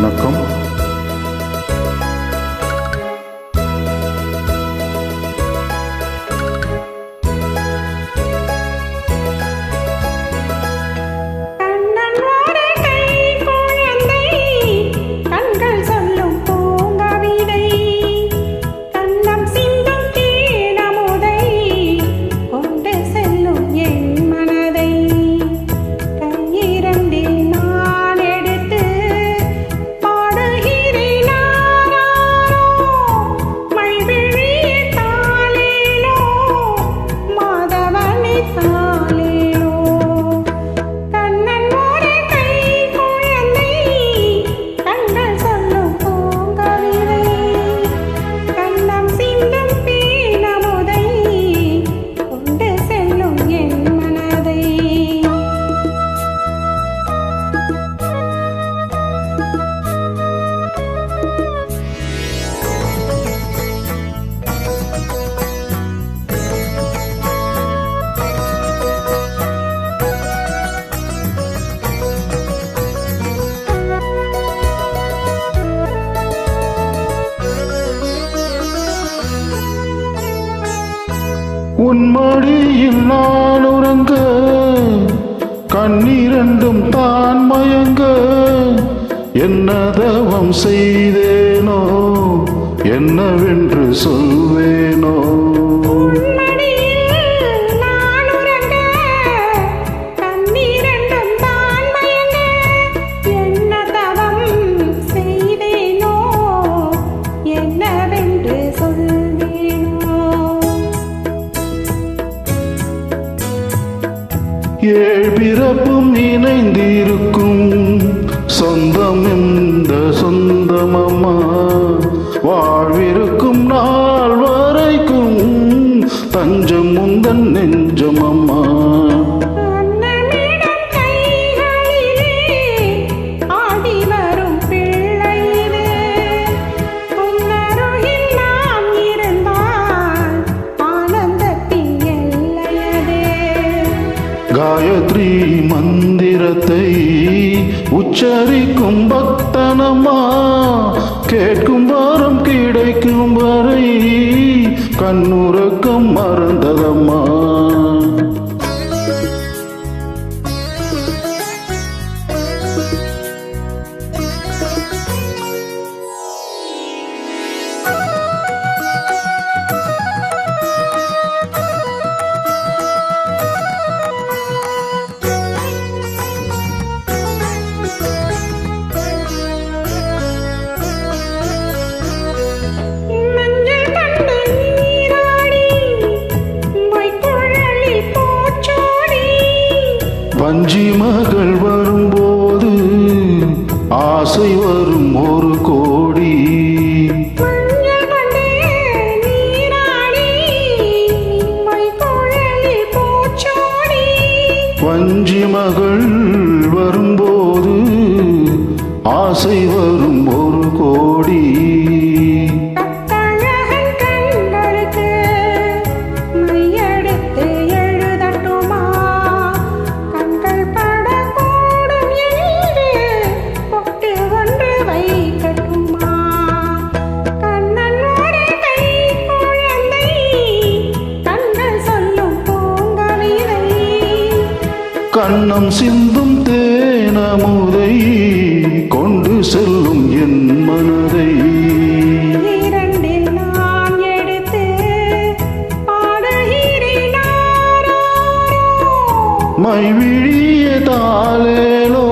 வணக்கம். உன் மடியில் நான் உறங்க கண்ணீரண்டும் தான் மயங்க என்ன தவம் செய்தேனோ என்னவென்று சொல்வேனோ. ஏழ் பிறப்பும் இணைந்திருக்கும் சொந்தம் இந்த சொந்தமம்மா, வாழ்விருக்கும் நாள் வரைக்கும் தஞ்சம் முந்தன் நெஞ்சமம்மா. காயத்ரி மந்திரத்தை உச்சரிக்கும் பக்தனம்மா, கேட்கும் வாரம் கிடைக்கும் வரை கண்ணுறக்கம் மறந்ததம்மா. வஞ்சி மகள் வரும்போது ஆசை வரும் ஒரு கோடி, வஞ்சி மகள் வரும்போது ஆசை வரும் ஒரு கோடி. கண்ணம் சிந்தும் தேனமுதை கொண்டு செல்லும் என் மனதை இரண்டில் நான் எடுத்து பாடுகிறேன். மைவிழிய தாளேலோ